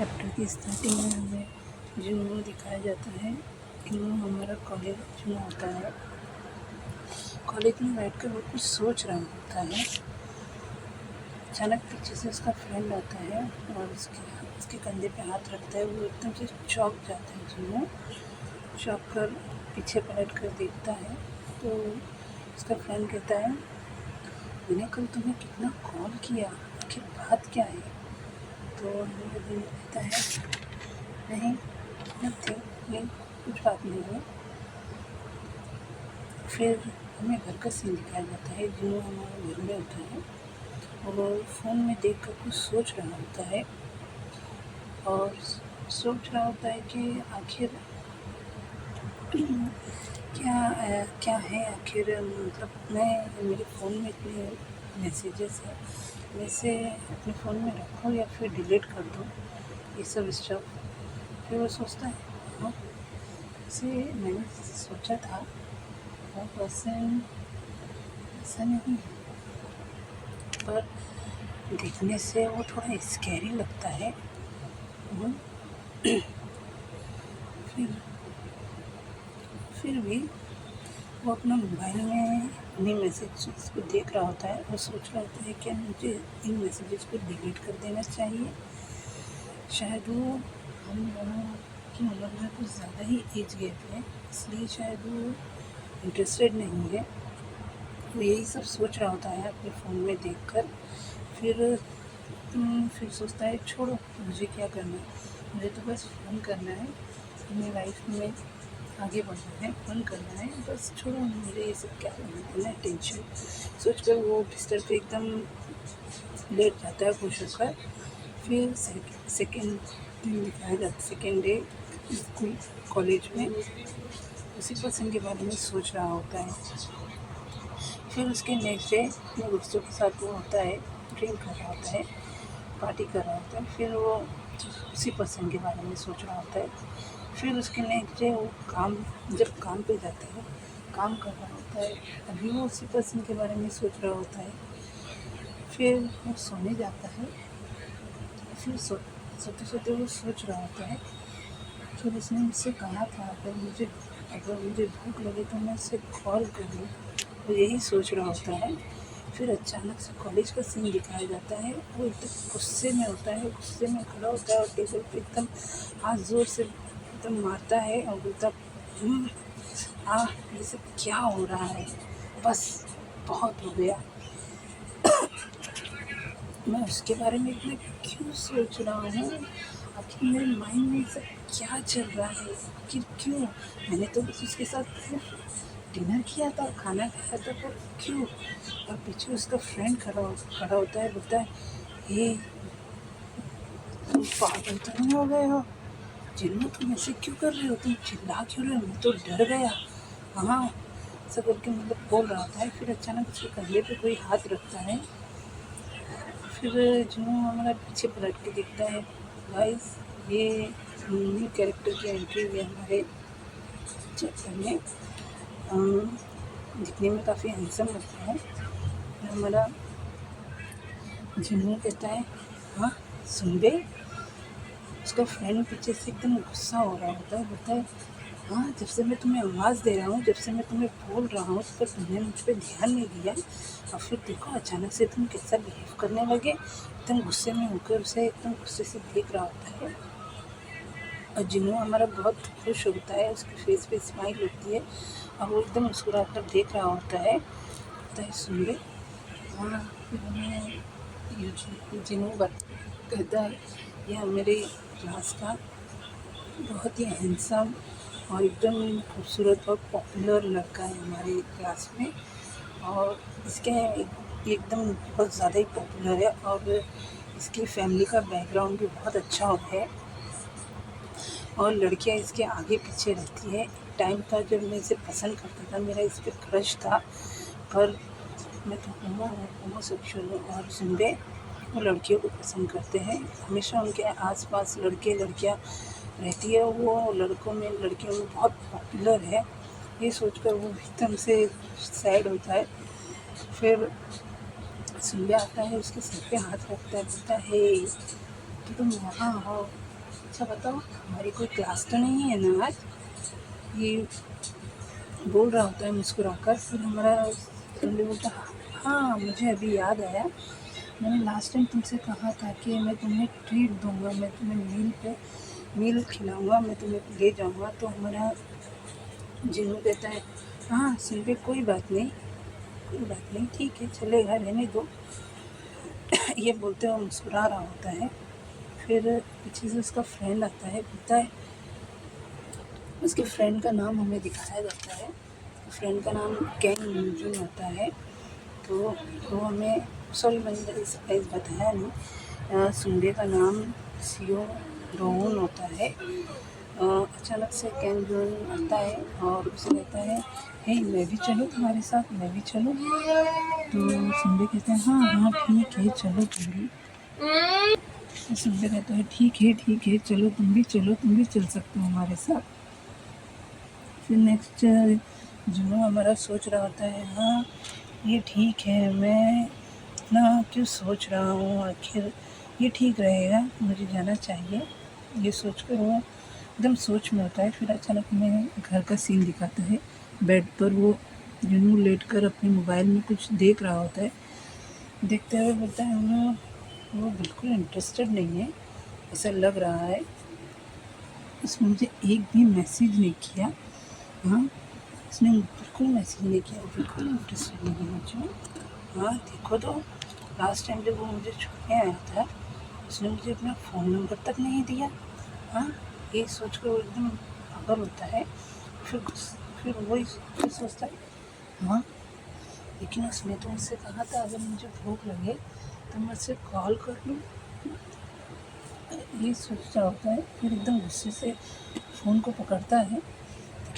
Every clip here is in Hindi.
चैप्टर की स्टार्टिंग में हमें जुनून दिखाया जाता है। जुनून हमारा कॉलेज में होता है। कॉलेज में बैठकर वो कुछ सोच रहा होता है। अचानक पीछे से उसका फ्रेंड आता है और उसके कंधे पे हाथ रखता है। वो एकदम से चौंक जाता है। जुनून चौंक कर पीछे पलट कर देखता है तो उसका फ्रेंड कहता है, मैंने कल तुम्हें कितना कॉल किया, आखिर बात क्या है? तो जुनून कहता है, नहीं नथिंग, नहीं कुछ बात नहीं है। फिर हमें घर का सीन दिखाया जाता है। जुनून हमारे घर में होता है और फ़ोन में देख कर कुछ सोच रहा होता है और सोच रहा होता है कि आखिर क्या है आखिर, मतलब मैं मेरे फ़ोन में इतने मैसेजेस हैं, मैं इसे अपने फ़ोन में रखूँ या फिर डिलीट कर दूँ ये सब स्टफ। फिर वो सोचता है, हाँ इसे मैंने सोचा था वो पर्सन ऐसा नहीं है, पर देखने से वो थोड़ा स्कैरी लगता है। फिर फिर भी वो अपना मोबाइल में अपने मैसेजेस को देख रहा होता है और सोच रहा होता है कि मुझे इन मैसेजेस को डिलीट कर देना चाहिए। शायद वो हम दोनों की उम्र में कुछ ज़्यादा ही एज गैप है, इसलिए शायद वो इंटरेस्टेड नहीं है। वो यही सब सोच रहा होता है अपने फ़ोन में देखकर। फिर सोचता है, छोड़ो मुझे क्या करना है, मुझे तो बस फ़ोन करना है, अपनी लाइफ में आगे बढ़ना है, फ़न करना है, बस छोड़ो मुझे ये सब क्या करना है, टेंशन सोच कर वो बिस्तर पे एकदम लेट जाता है खुश होकर। फिर सेकेंड दिन दिखाया जाता है, सेकेंड डे स्कूल कॉलेज में उसी पर्सन के बारे में सोच रहा होता है। फिर उसके नेक्स्ट डे अपने दोस्तों के साथ वो होता है, ड्रिंक कर रहा होता है, पार्टी कर रहा होता है। फिर वो उसी पर्सन के बारे में सोच रहा होता है। फिर उसके नेक्स्ट डे वो जब काम पे जाता है, काम कर रहा होता है, अभी वो उसी पर्सन के बारे में सोच रहा होता है। फिर वो सोने जाता है। फिर सोते सोते वो सोच रहा होता है, फिर उसने मुझसे कहा था अगर मुझे भूख लगे तो मैं उसे कॉल कर लूँ, वो यही सोच रहा होता है। फिर अचानक से कॉलेज का सीन दिखाया जाता है। वो एकदम गुस्से में होता है, गुस्से में खड़ा होता है और टेबल पे एकदम हाथ ज़ोर से एकदम मारता है और बोलता, ये सब क्या हो रहा है, बस बहुत हो गया। मैं उसके बारे में इतना क्यों सोच रहा हूँ, आखिर मेरे माइंड में सब क्या चल रहा है, आखिर क्यों? मैंने तो बस उसके साथ सिर्फ डिनर किया था, खाना खाया था, पर क्यों? और पीछे उसका फ्रेंड खड़ा होता है, बोलता है, हे तुम पागल तो नहीं हो गए हो? जिन्नू तुम ऐसे क्यों कर रहे हो, तुम चिल्ला क्यों रहे हो, मैं तो डर गया। हाँ ऐसा करके मतलब बोल रहा होता है। फिर अचानक उसके कंधे पे कोई हाथ रखता है। फिर जिन्नू हमारा पीछे पलट के देखता है, गाइस ये न्यू कैरेक्टर की एंट्री हुई है हमारे चैप्टर में। दिखने में काफ़ी हैंडसम लगता है। हमारा जिन्नू कहता है, हाँ सुन बे। उसका फ्रेंड पीछे से एकदम गुस्सा हो रहा होता है, बोलता है, हाँ जब से मैं तुम्हें आवाज़ दे रहा हूँ, जब से मैं तुम्हें बोल रहा हूँ, पर तुमने मुझ पर ध्यान नहीं दिया, और फिर देखो अचानक से तुम कैसा बिहेव करने लगे। एकदम गुस्से में होकर उसे एकदम गुस्से से देख रहा होता है। और जिन्नू हमारा बहुत खुश होता है, उसके फेस पे स्माइल होती है और वो एकदम मुस्कुरा कर देख रहा होता है। कहता है, सुन ले। हाँ फिर हमें जिन्नू कहता है, यह मेरे क्लास का बहुत ही हैंडसम और एकदम खूबसूरत और पॉपुलर लड़का है हमारे क्लास में, और इसके एकदम बहुत ज़्यादा ही पॉपुलर है और इसकी फैमिली का बैकग्राउंड भी बहुत अच्छा है और लड़कियां इसके आगे पीछे रहती है। टाइम था जब मैं इसे पसंद करता था, मेरा इस पर क्रश था, पर मैं तो होमोसेक्सुअल हूँ और सुनबे वो लड़कियों को पसंद करते हैं। हमेशा उनके आसपास लड़के लड़कियां रहती है, वो लड़कियों में बहुत पॉपुलर है। ये सोचकर वो एकदम से सैड होता है। फिर सुनबे आता है, उसके सर पे हाथ रखता है, बोलता है, कि तुम यहाँ हो, अच्छा बताओ, हमारी कोई क्लास तो नहीं है ना आज? ये बोल रहा होता है मुस्कुराकर, फिर हमारा फ्रेंड बोलता हाँ मुझे अभी याद आया, मैंने लास्ट टाइम तुमसे कहा था कि मैं तुम्हें ट्रीट दूंगा, मैं तुम्हें मील खिलाऊंगा, मैं तुम्हें ले जाऊंगा। तो हमारा जिन्नू कहता है हाँ सुन, कोई बात नहीं, कोई बात नहीं, ठीक है चलेगा, रहने दो। ये बोलते हुए मुस्कुरा रहा होता है। फिर पीछे से उसका फ्रेंड आता है, बोलता है, उसके फ्रेंड का नाम हमें दिखाया जाता है, फ्रेंड का नाम कैन यूजन होता है। तो वो हमें, सॉरी मैंने सरप्राइज बताया नहीं, सुंदे का नाम सियो रोहन होता है। अचानक से कैन जून आता है और उसे कहता है हे मैं भी चलूँ तुम्हारे साथ, मैं भी चलूँ? तो सुंदे कहते हैं हाँ हाँ ठीक है चलो तुम भी। तो सुंदे कहता है ठीक है चलो तुम भी चलो, तुम भी चल सकते हो हमारे साथ। फिर नेक्स्ट जुनू हमारा सोच रहा होता है हाँ ये ठीक है, मैं ना क्यों सोच रहा हूँ, आखिर ये ठीक रहेगा, मुझे जाना चाहिए। ये सोचकर वो एकदम सोच में होता है। फिर अचानक में घर का सीन दिखाता है, बेड पर वो जुनू लेट कर अपने मोबाइल में कुछ देख रहा होता है। देखते हुए बोलता है वो बिल्कुल इंटरेस्टेड नहीं है, ऐसा लग रहा है, उसने मुझे एक भी मैसेज नहीं किया। हाँ उसने बिल्कुल मैसेज नहीं किया, बिल्कुल इंटरेस्टेड नहीं है मुझे। हाँ देखो तो लास्ट टाइम जब वो मुझे छोड़ने आया था, उसने मुझे अपना फ़ोन नंबर तक नहीं दिया। हाँ ये सोच कर वो एकदम पागल होता है। फिर वही फिर सोचता है हाँ लेकिन उसने तो मुझसे कहा था अगर मुझे भूख लगे तो मैं उससे कॉल कर लूँ। ये सोच रहा होता है। फिर एकदम गुस्से से फ़ोन को पकड़ता है,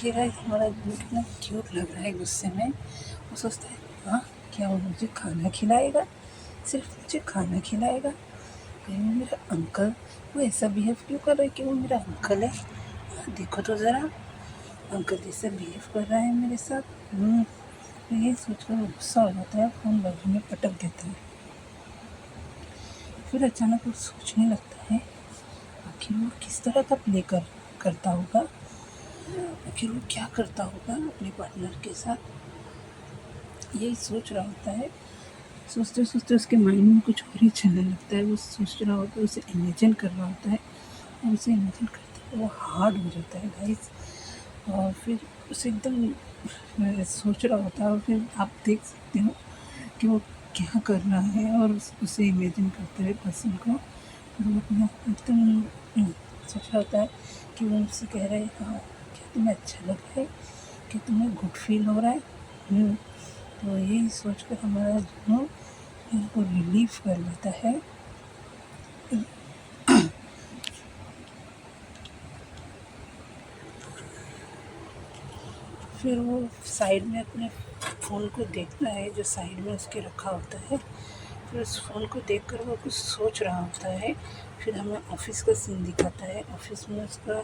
कह रहा है हमारा कितना क्यूट लग रहा है गुस्से में। वो सोचता है हाँ क्या वो मुझे खाना खिलाएगा, सिर्फ मुझे खाना खिलाएगा? कहीं वो मेरा अंकल, वो ऐसा बिहेव क्यों कर रहा है कि वो मेरा अंकल है? हाँ, देखो तो ज़रा अंकल जैसे बिहेव कर रहा है मेरे साथ। तो ये सोचकर वो गुस्सा हो जाता है, फ़ोन बाजू में पटक देता है। फिर अचानक वो सोचने लगता है आखिर वो किस तरह का प्ले करता होगा, आखिर वो क्या करता होगा अपने पार्टनर के साथ। यही सोच रहा होता है। सोचते सोचते उसके माइंड में कुछ और ही चलने लगता है। वो सोच रहा होता है, उसे इमेजिन कर रहा होता है और उसे इमेजिन करते हुए वो हार्ड हो जाता है गाइस। और फिर उसे एकदम सोच रहा होता है और फिर आप देख सकते हो कि वो क्या कर रहा है और उसे इमेजिन करते हुए पर्सन को। फिर वो अपना एकदम सोच रहा होता है कि वो मुझसे कह रहे हैं हाँ क्या तुम्हें अच्छा लग रहा है, क्या तुम्हें गुड फील हो रहा है? तो यही सोच कर हमारा जुनू इनको रिलीफ कर लेता है। फिर वो साइड में अपने फ़ोन को देखता है जो साइड में उसके रखा होता है। फिर उस फ़ोन को देखकर वो कुछ सोच रहा होता है। फिर हमें ऑफ़िस का सीन दिखाता है। ऑफ़िस में उसका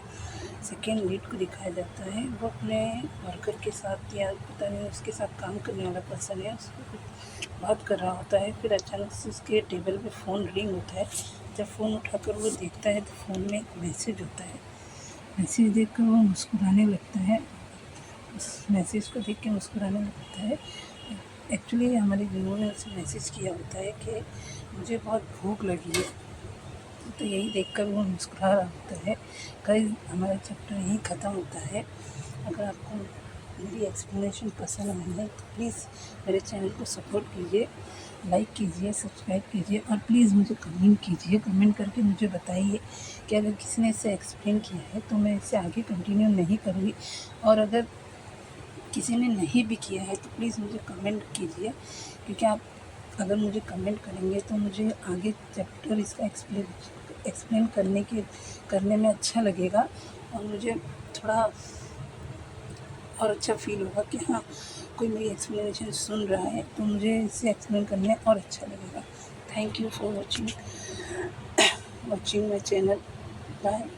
सेकेंड लीड को दिखाया जाता है। वो अपने वर्कर के साथ या पता नहीं उसके साथ काम करने वाला पर्सन है, उसको कुछ बात कर रहा होता है। फिर अचानक से उसके टेबल पे फ़ोन रिंग होता है। जब फ़ोन उठाकर वो देखता है तो फ़ोन में एक मैसेज होता है। मैसेज देखकर वो मुस्कुराने लगता है। उस मैसेज को देख के मुस्कुराने लगता है। एक्चुअली हमारे जुनू ने उसे मैसेज किया होता है कि मुझे बहुत भूख लगी है। तो यही देखकर वो मुस्कुरा रहा होता है। गाइस हमारा चैप्टर यहीं ख़त्म होता है। अगर आपको मेरी एक्सप्लेनेशन पसंद आई है तो प्लीज़ मेरे चैनल को सपोर्ट कीजिए, लाइक कीजिए, सब्सक्राइब कीजिए और प्लीज़ मुझे कमेंट कीजिए। कमेंट करके मुझे बताइए कि अगर किसी ने इसे एक्सप्लेन किया है तो मैं इसे आगे कंटिन्यू नहीं करूँगी, और अगर किसी ने नहीं भी किया है तो प्लीज़ मुझे कमेंट कीजिए, क्योंकि आप अगर मुझे कमेंट करेंगे तो मुझे आगे चैप्टर इसका एक्सप्लेन करने में अच्छा लगेगा और मुझे थोड़ा और अच्छा फील होगा कि हाँ कोई मेरी एक्सप्लेनेशन सुन रहा है, तो मुझे इसे एक्सप्लेन करने और अच्छा लगेगा। Thank you for watching my channel. Bye.